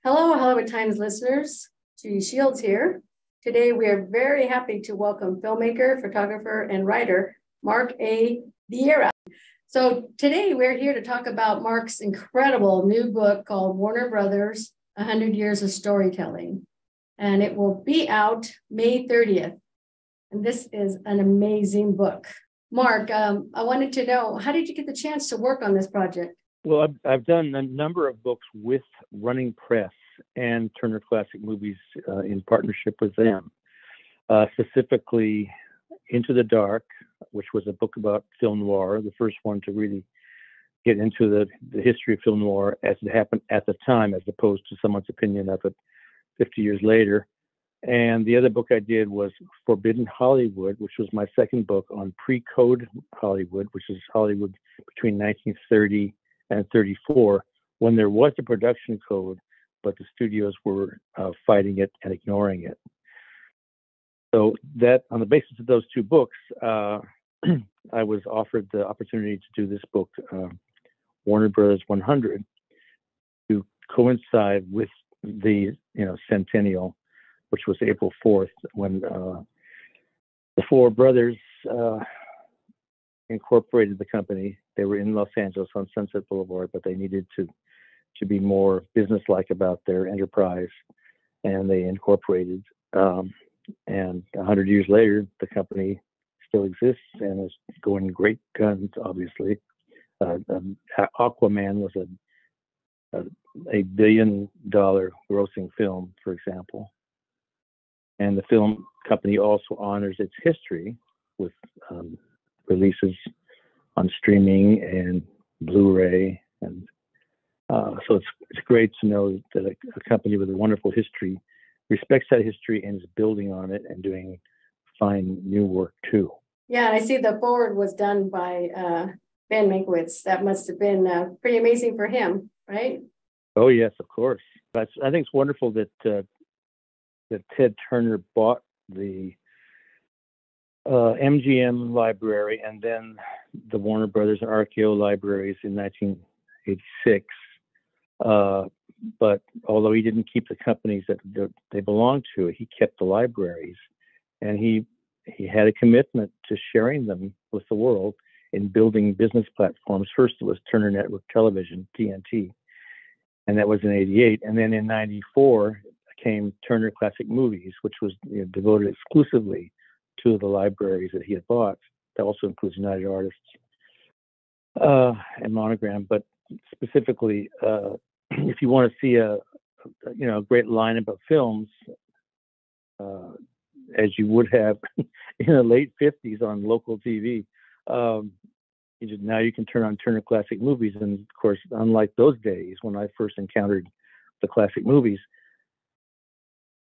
Hello at Times listeners. Judy Shields here. Today we are very happy to welcome filmmaker, photographer, and writer Mark A. Vieira. So today we're here to talk about Mark's incredible new book called Warner Brothers, 100 Years of Storytelling. And it will be out May 30th. And this is an amazing book. Mark, I wanted to know, how did you get the chance to work on this project? Well, I've done a number of books with Running Press and Turner Classic Movies in partnership with them. Specifically, Into the Dark, which was a book about film noir, the first one to really get into the history of film noir as it happened at the time, as opposed to someone's opinion of it 50 years later. And the other book I did was Forbidden Hollywood, which was my second book on pre-code Hollywood, which is Hollywood between 1930 and 34, when there was a production code, but the studios were fighting it and ignoring it. So that, on the basis of those two books, I was offered the opportunity to do this book, Warner Brothers 100, to coincide with the centennial, which was April 4th, when the four brothers incorporated the company. They were in Los Angeles on Sunset Boulevard, but they needed to be more businesslike about their enterprise, and they incorporated. And 100 years later, the company still exists and is going great guns, obviously. Aquaman was a $1 billion grossing film, for example. And the film company also honors its history with releases on streaming and Blu-ray, and so it's great to know that a company with a wonderful history respects that history and is building on it and doing fine new work too. Yeah, and I see the forward was done by Ben Mankiewicz. That must have been pretty amazing for him, right? Oh yes, of course. I think it's wonderful that Ted Turner bought the MGM library and then the Warner Brothers and RKO libraries in 1986. But although he didn't keep the companies that they belonged to, he kept the libraries, and he had a commitment to sharing them with the world in building business platforms. First, it was Turner Network Television, TNT, and that was in '88. And then in '94 came Turner Classic Movies, which was devoted exclusively to the libraries that he had bought. That also includes United Artists and Monogram, but specifically, if you want to see a great lineup of films, as you would have in the late '50s on local TV, now you can turn on Turner Classic Movies, and of course, unlike those days when I first encountered the classic movies,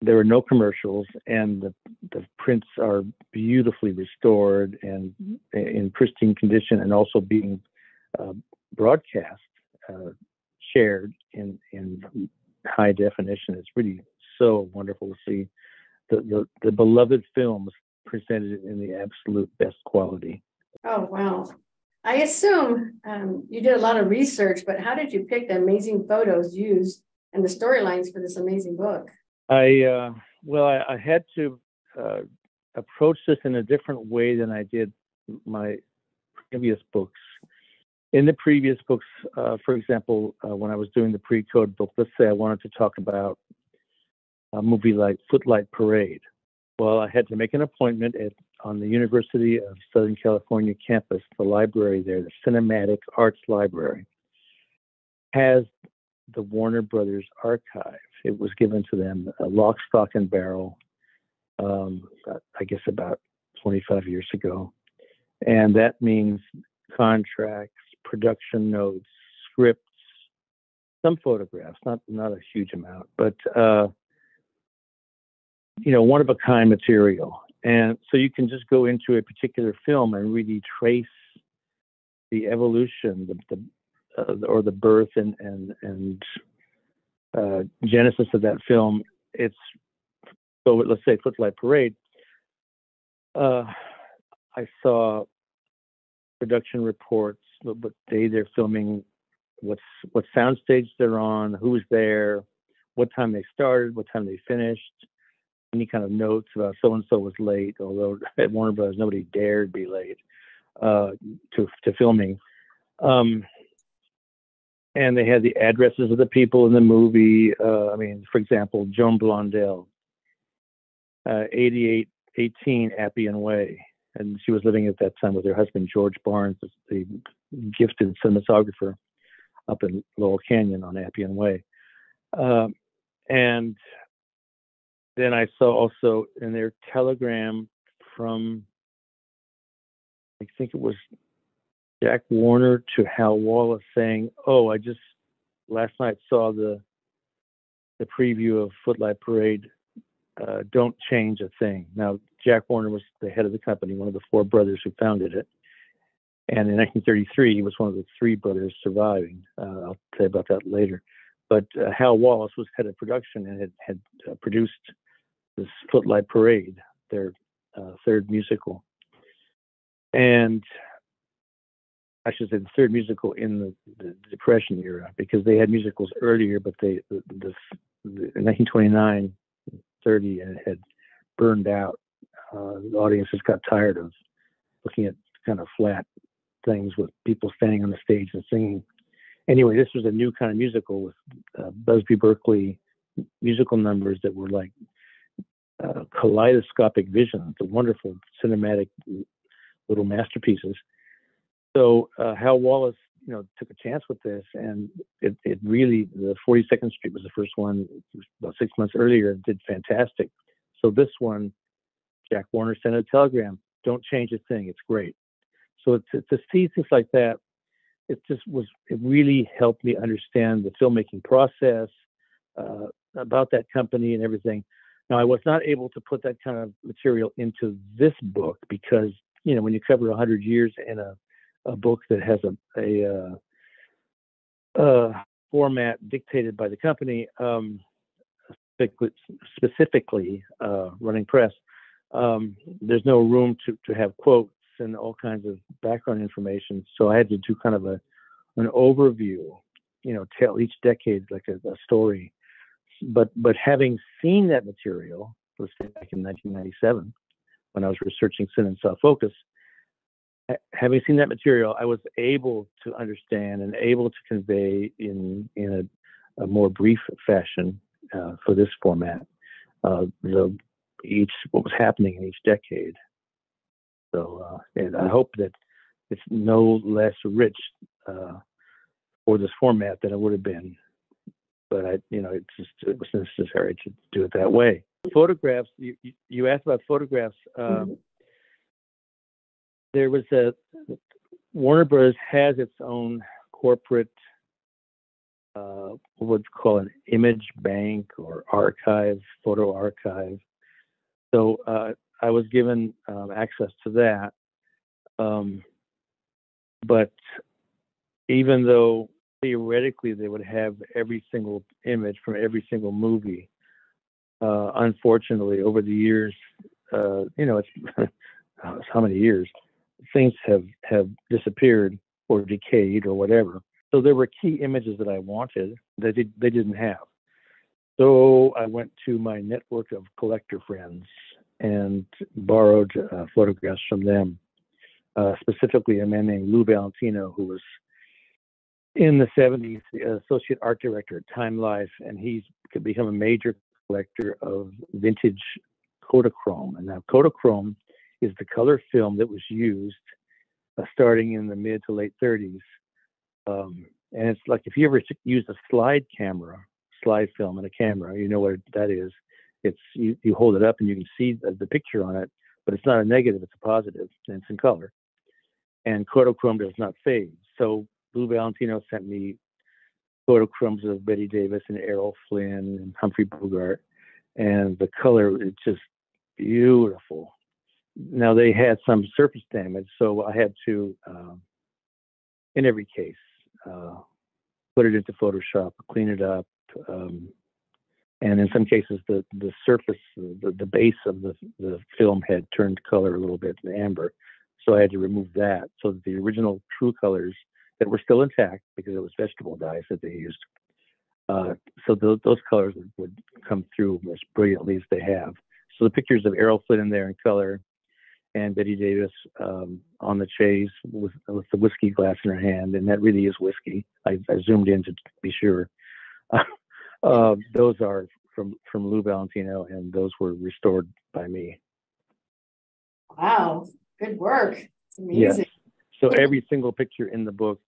there were no commercials, and the prints are beautifully restored and in pristine condition, and also being broadcast, shared in high definition. It's really so wonderful to see the beloved films presented in the absolute best quality. Oh, wow. I assume you did a lot of research, but how did you pick the amazing photos used and the storylines for this amazing book? I had to approach this in a different way than I did my previous books. In the previous books, for example, when I was doing the pre-code book, let's say I wanted to talk about a movie like Footlight Parade. Well, I had to make an appointment on the University of Southern California campus. The library there, the Cinematic Arts Library, has the Warner Brothers archive. It was given to them, lock, stock, and barrel, I guess about 25 years ago. And that means contracts, production notes, scripts, some photographs, not a huge amount, but one-of-a-kind material. And so you can just go into a particular film and really trace the evolution, or the birth and genesis of that film. So let's say Footlight Parade. I saw production reports, what day they're filming, what soundstage they're on, who's there, what time they started, what time they finished, any kind of notes about so-and-so was late, although at Warner Brothers, nobody dared be late to filming. And they had the addresses of the people in the movie. I mean, for example, Joan Blondell, 8818 Appian Way. And she was living at that time with her husband, George Barnes, the gifted cinematographer up in Laurel Canyon on Appian Way. And then I saw also in their telegram from, I think it was Jack Warner to Hal Wallace saying, "Oh, I just last night saw the preview of Footlight Parade. Don't change a thing." Now, Jack Warner was the head of the company, one of the four brothers who founded it. And in 1933, he was one of the three brothers surviving. I'll tell you about that later. But Hal Wallace was head of production and had produced this Footlight Parade, their third musical. And I should say the third musical in the Depression era, because they had musicals earlier, but in 1929, 30, and it had burned out. The audiences got tired of looking at kind of flat things with people standing on the stage and singing. Anyway, this was a new kind of musical with Busby Berkeley musical numbers that were like kaleidoscopic visions, the wonderful cinematic little masterpieces. So Hal Wallace, took a chance with this, and it really, the 42nd Street was the first one about 6 months earlier, and did fantastic. So this one, Jack Warner sent a telegram, "Don't change a thing, it's great." So to see things like that, it really helped me understand the filmmaking process, about that company and everything. Now, I was not able to put that kind of material into this book because, when you cover 100 years in a book that has a format dictated by the company, specifically running press, there's no room to have quotes and all kinds of background information. So I had to do kind of an overview, tell each decade like a story. But having seen that material, let's say back in 1997, when I was researching Sin and Soft Focus, having seen that material, I was able to understand and able to convey in a more brief fashion for this format what was happening in each decade. So, and I hope that it's no less rich for this format than it would have been. But it was necessary to do it that way. Photographs. You asked about photographs. There was Warner Bros. Has its own corporate, what would you call an image bank or archive, photo archive. So I was given access to that. But even though theoretically they would have every single image from every single movie, unfortunately, over the years, it's how many years, things have disappeared or decayed or whatever. So there were key images that I wanted that they didn't have. So I went to my network of collector friends and borrowed photographs from them, specifically a man named Lou Valentino, who was in the 70s the associate art director at Time Life, and he's could become a major collector of vintage Kodachrome. And now Kodachrome is the color film that was used starting in the mid to late 30s. And it's like if you ever use a slide film in a camera, you know what that is. It's you hold it up and you can see the picture on it, but it's not a negative, it's a positive, and it's in color. And Kodachrome does not fade. So Lou Valentino sent me photochromes of Betty Davis and Errol Flynn and Humphrey Bogart, and the color is just beautiful. Now they had some surface damage, so I had to, in every case, put it into Photoshop, clean it up, and in some cases the surface, the base of the film had turned color a little bit amber, so I had to remove that so that the original true colors that were still intact, because it was vegetable dyes that they used, So those colors would come through as brilliantly as they have. So the pictures of Errol Flynn in there in color, and Betty Davis on the chase with the whiskey glass in her hand, and that really is whiskey. I zoomed in to be sure. Those are from Lou Valentino, and those were restored by me. Wow, good work. It's amazing. Yes. So every single picture in the book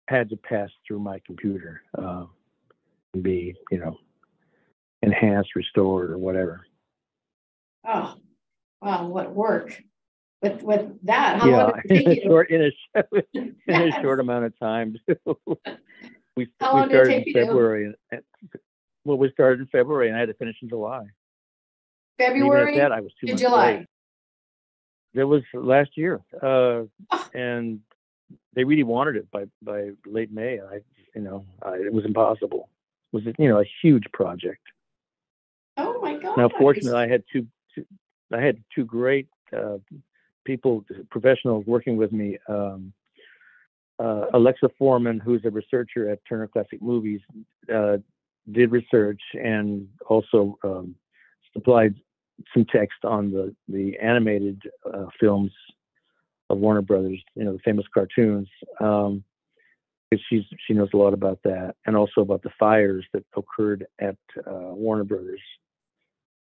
had to pass through my computer and be, enhanced, restored, or whatever. Oh, wow, what work. With that, how long did it take you? In a short amount of time. we How long started did it take in you? February. Well, we started in February, and I had to finish in July. February even at that, I was 2 to months July. late. It was last year, and they really wanted it by late May. It was impossible. It was a huge project. Oh my God! Now, fortunately, I had two great people, professionals working with me. Alexa Foreman, who's a researcher at Turner Classic Movies, did research and also supplied some text on the animated films of Warner Brothers, the famous cartoons. She knows a lot about that, and also about the fires that occurred at Warner Brothers,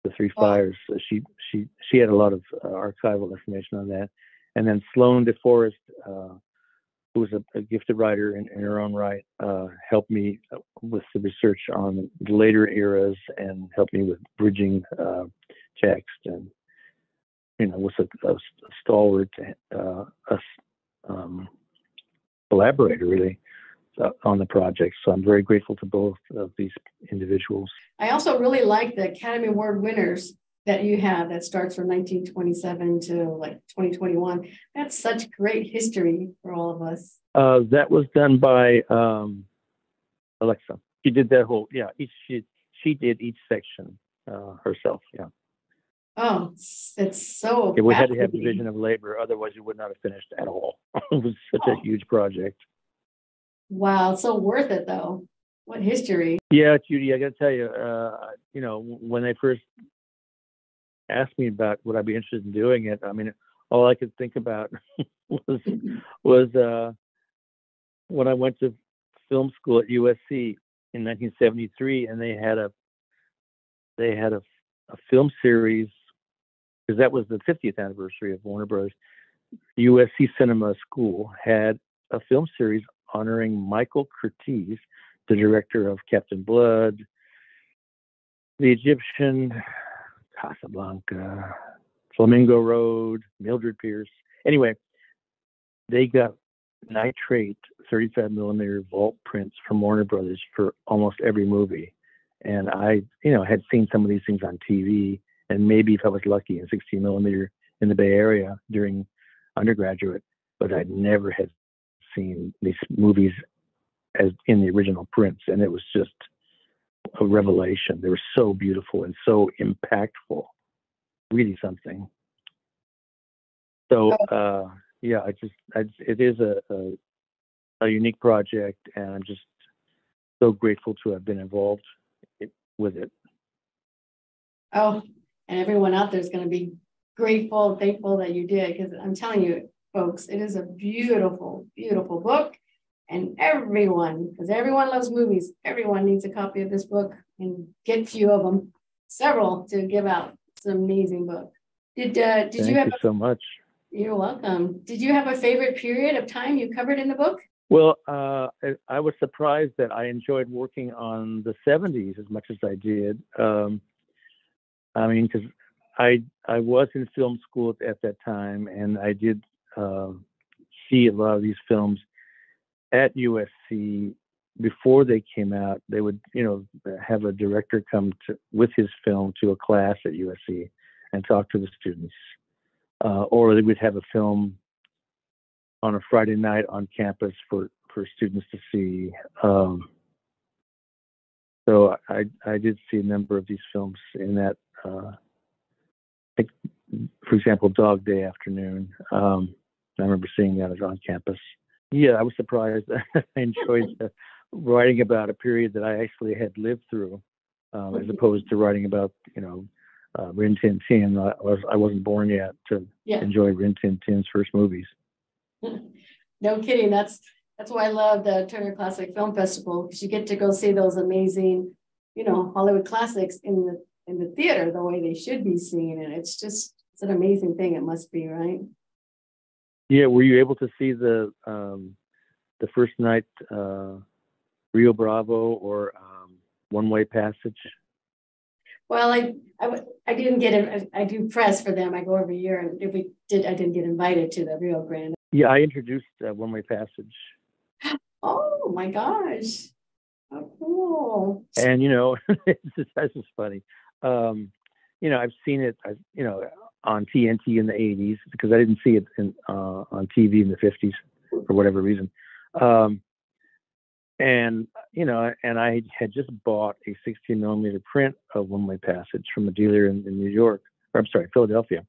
the three fires. She had a lot of archival information on that. And then Sloan DeForest, who was a gifted writer in her own right, helped me with the research on the later eras and helped me with bridging text, and was a stalwart collaborator really on the project. So I'm very grateful to both of these individuals. I also really like the Academy Award winners that you have that starts from 1927 to like 2021. That's such great history for all of us. That was done by Alexa. She did that whole, she did each section herself. Yeah. Oh, it's so. We had to have division of labor, otherwise it would not have finished at all. It was such a huge project. Wow, it's so worth it though. What history? Yeah, Judy, I got to tell you, when they first asked me about would I be interested in doing it, I mean, all I could think about was when I went to film school at USC in 1973, and they had a film series, because that was the 50th anniversary of Warner Bros. USC Cinema School had a film series honoring Michael Curtiz, the director of Captain Blood, The Egyptian, Casablanca, Flamingo Road, Mildred Pierce. Anyway, they got nitrate 35 millimeter vault prints from Warner Brothers for almost every movie. And I, had seen some of these things on TV, and maybe if I was lucky in 16 millimeter in the Bay Area during undergraduate, but I never had seen these movies as in the original prints. And it was just a revelation. They were so beautiful and so impactful, really something. So, it is a unique project, and I'm just so grateful to have been involved with it. Oh, and everyone out there is going to be grateful, thankful that you did, because I'm telling you, folks, it is a beautiful, beautiful book. And because everyone loves movies, everyone needs a copy of this book, and get a few of them, several to give out. It's an amazing book. Thank you so much. You're welcome. Did you have a favorite period of time you covered in the book? Well, I was surprised that I enjoyed working on the 70s as much as I did. Because I was in film school at that time, and I did see a lot of these films at USC before they came out. They would, have a director come with his film to a class at USC and talk to the students, or they would have a film on a Friday night on campus for students to see. So I did see a number of these films in that. For example, Dog Day Afternoon. I remember seeing that on campus. Yeah, I was surprised. I enjoyed writing about a period that I actually had lived through, as opposed to writing about, Rin Tin Tin. I wasn't born yet to enjoy Rin Tin Tin's first movies. No kidding. That's why I love the Turner Classic Film Festival, because you get to go see those amazing, Hollywood classics in the theater the way they should be seen, and it's an amazing thing. It must be, right? Yeah. Were you able to see the first night Rio Bravo or One Way Passage? Well, I didn't get it. I do press for them. I go every year, and if we did, I didn't get invited to the Rio Grande. Yeah, I introduced One Way Passage. Oh my gosh! How cool! And this is funny. I've seen it, on TNT in the '80s, because I didn't see it on TV in the '50s for whatever reason. And I had just bought a 16 millimeter print of One Way Passage from a dealer in New York, or I'm sorry, Philadelphia,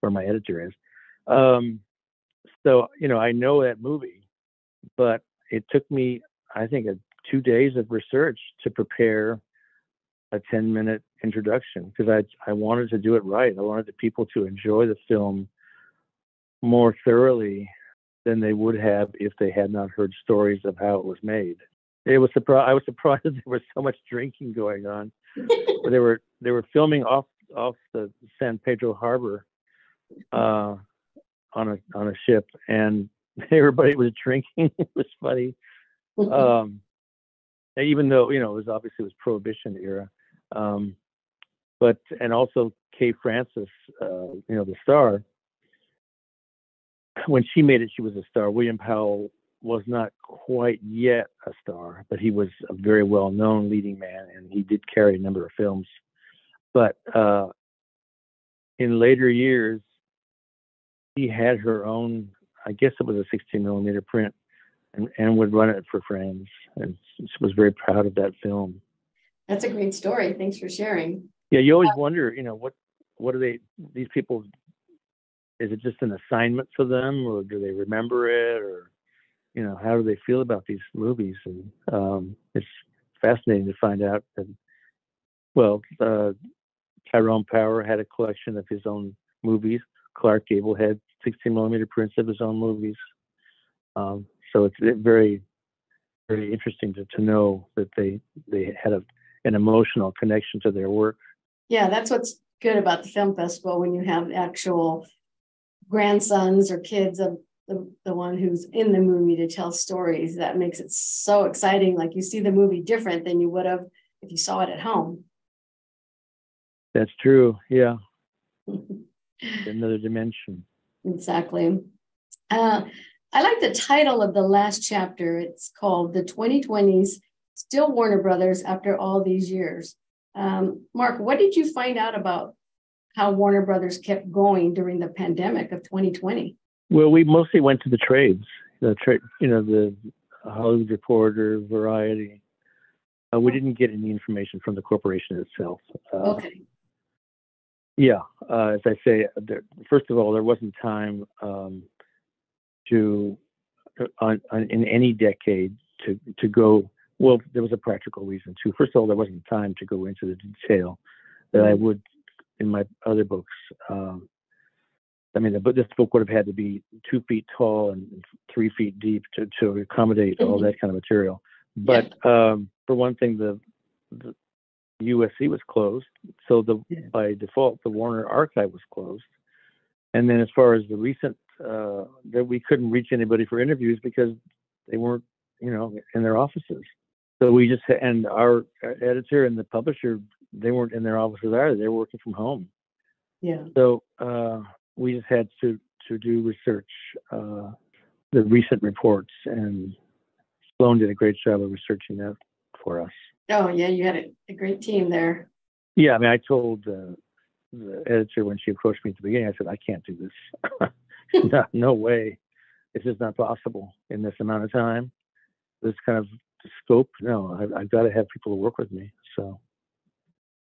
where my editor is. So, I know that movie, but it took me, I think, 2 days of research to prepare a 10-minute introduction, because I wanted to do it right. I wanted the people to enjoy the film more thoroughly than they would have if they had not heard stories of how it was made. I was surprised that there was so much drinking going on. They were filming off the San Pedro Harbor on a ship, and everybody was drinking. It was funny. Even though it was Prohibition era, and also Kay Francis, the star. When she made it, she was a star. William Powell was not quite yet a star, but he was a very well-known leading man, and he did carry a number of films. But in later years, she had her own, I guess it was a 16 millimeter print, and would run it for friends, and she was very proud of that film. That's a great story. Thanks for sharing. Yeah, you always wonder, what are these people, is it just an assignment for them, or do they remember it, or, how do they feel about these movies? And it's fascinating to find out that, Tyrone Power had a collection of his own movies. Clark Gable had 16 millimeter prints of his own movies. So it's very, very interesting to know that they had an emotional connection to their work. Yeah, that's what's good about the film festival, when you have actual grandsons or kids of the one who's in the movie to tell stories. That makes it so exciting. Like, you see the movie different than you would have if you saw it at home. That's true. Yeah. Another dimension. Exactly. I like the title of the last chapter. It's called The 2020s, Still Warner Brothers After All These Years. Mark, what did you find out about how Warner Brothers kept going during the pandemic of 2020? Well, we mostly went to the trades, the Hollywood Reporter, Variety. We didn't get any information from the corporation itself. Okay. Yeah, as I say, first of all, there wasn't time in any decade to go. Well, there was a practical reason too. First of all, there wasn't time to go into the detail that I would in my other books. This book would have had to be 2 feet tall and 3 feet deep to accommodate all that kind of material. But for one thing, the USC was closed, so by default the Warner Archive was closed. And then as far as the recent, that we couldn't reach anybody for interviews because they weren't, in their offices. So we just, and our editor and the publisher, they weren't in their offices either. They were working from home. Yeah. So we just had to do research, the recent reports, and Sloan did a great job of researching that for us. Oh yeah, you had a great team there. Yeah, I told the editor when she approached me at the beginning, I said, I can't do this. No way. This is not possible in this amount of time. This kind of scope. No, I've got to have people who work with me. So.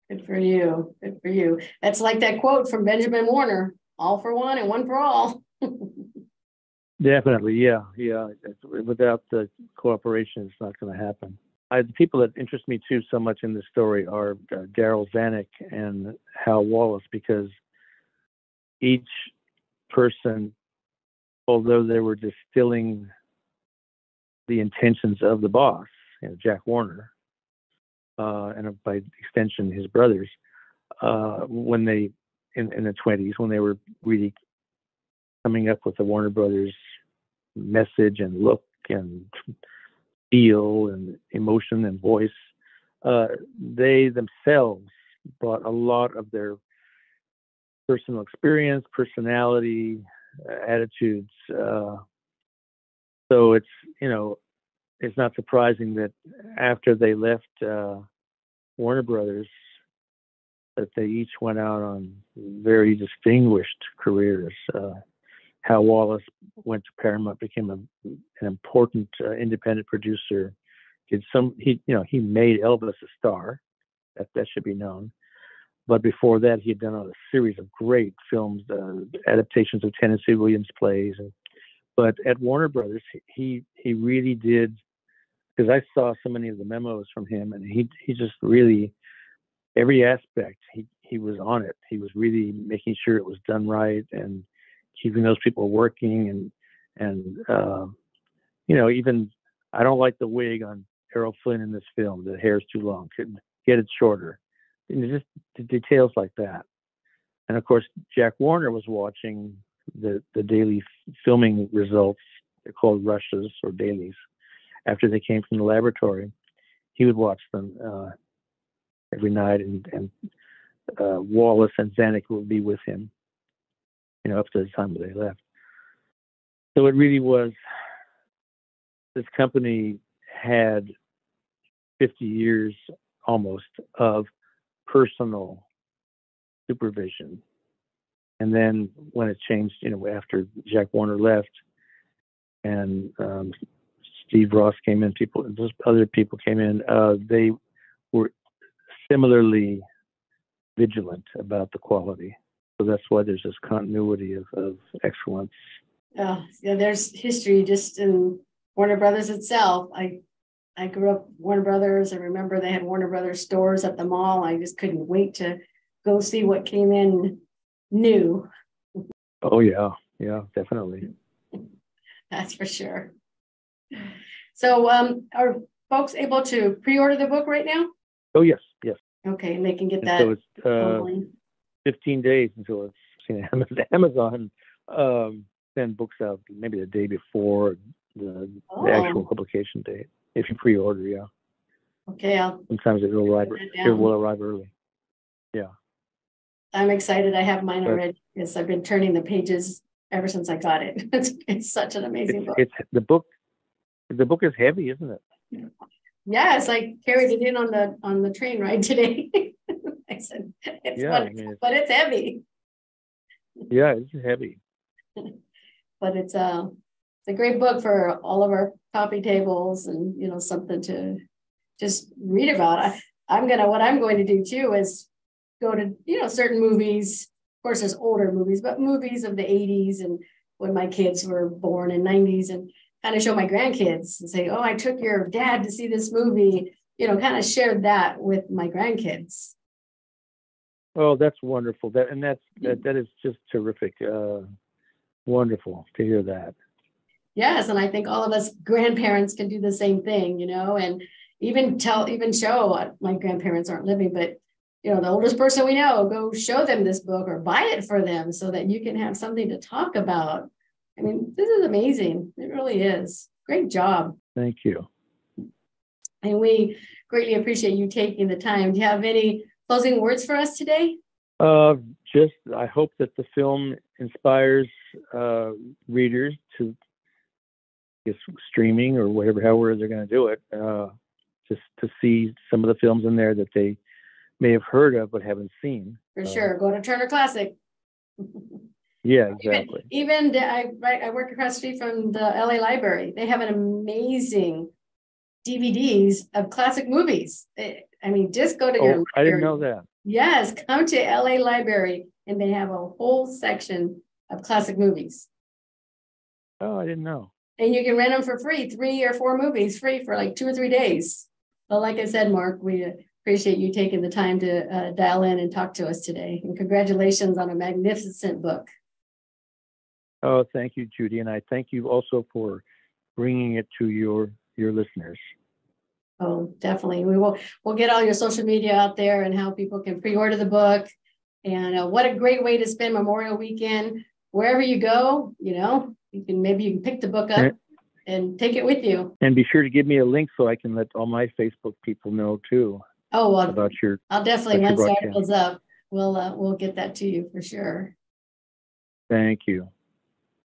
Good for you. Good for you. That's like that quote from Benjamin Warner, all for one and one for all. Definitely, yeah, yeah. Without the cooperation, it's not going to happen. The people that interest me too so much in this story are Daryl Zanuck and Hal Wallace, because each person, although they were distilling the intentions of the boss, Jack Warner, and by extension his brothers, when they in the 20s, when they were really coming up with the Warner Brothers message and look and feel and emotion and voice, they themselves brought a lot of their personal experience, personality, attitudes. So it's it's not surprising that after they left Warner Brothers, that they each went out on very distinguished careers. Hal Wallace went to Paramount, became an important independent producer. He made Elvis a star. That should be known. But before that, he had done a series of great films, adaptations of Tennessee Williams plays. But at Warner Brothers, he really did, because I saw so many of the memos from him, and he just really, every aspect, he was on it. He was really making sure it was done right and keeping those people working. And even, I don't like the wig on Errol Flynn in this film. The hair's too long. Could get it shorter. And just the details like that. And of course, Jack Warner was watching the daily filming results. They're called rushes or dailies. After they came from the laboratory, he would watch them every night, and Wallace and Zanuck would be with him, up to the time that they left. So it really was, this company had 50 years almost of personal supervision. And then when it changed, after Jack Warner left and Steve Ross came in, those other people came in, they were similarly vigilant about the quality. So that's why there's this continuity of excellence. Oh, yeah, there's history just in Warner Brothers itself. I grew up Warner Brothers. I remember they had Warner Brothers stores at the mall. I just couldn't wait to go see what came in new. Oh, yeah. Yeah, definitely. That's for sure. So are folks able to pre-order the book right now? Oh, yes. Okay, and they can get that. So it's 15 days until it's seen Amazon. Send books out maybe the day before the actual publication date. If you pre-order, yeah. Okay, sometimes it will arrive. It will arrive early. Yeah. I'm excited. I have mine already because I've been turning the pages ever since I got it. It's such an amazing book. The book is heavy, isn't it? Yes, I carried it in on the train ride today. I said it's wonderful, but it's heavy. Yeah, it's heavy. But it's a great book for all of our coffee tables, and something to just read about. What I'm going to do too is go to certain movies. Of course, there's older movies, but movies of the 80s and when my kids were born in 90s, and kind of show my grandkids and say, oh, I took your dad to see this movie, kind of shared that with my grandkids. Oh, that's wonderful. That is just terrific. Wonderful to hear that. Yes, and I think all of us grandparents can do the same thing, and even show, my grandparents aren't living, but the oldest person we know, go show them this book or buy it for them so that you can have something to talk about. I mean, this is amazing. It really is. Great job. Thank you. And we greatly appreciate you taking the time. Do you have any closing words for us today? I hope that the film inspires readers to, streaming or however they're going to do it, just to see some of the films in there that they may have heard of but haven't seen. For sure. Go to Turner Classic. Yeah, exactly. Even I work across the street from the LA Library. They have an amazing DVDs of classic movies. Just go to your library. I didn't know that. Yes, come to LA Library, and they have a whole section of classic movies. Oh, I didn't know. And you can rent them for free, 3 or 4 movies free for like 2 or 3 days. But like I said, Mark, we appreciate you taking the time to dial in and talk to us today. And congratulations on a magnificent book. Oh, thank you, Judy. And I thank you also for bringing it to your listeners. Oh, definitely. We'll get all your social media out there and how people can pre-order the book. And what a great way to spend Memorial Weekend. Wherever you go, you can pick the book up and take it with you. And be sure to give me a link so I can let all my Facebook people know too. Oh, well, about your. I'll definitely, once the article's up, we'll get that to you for sure. Thank you.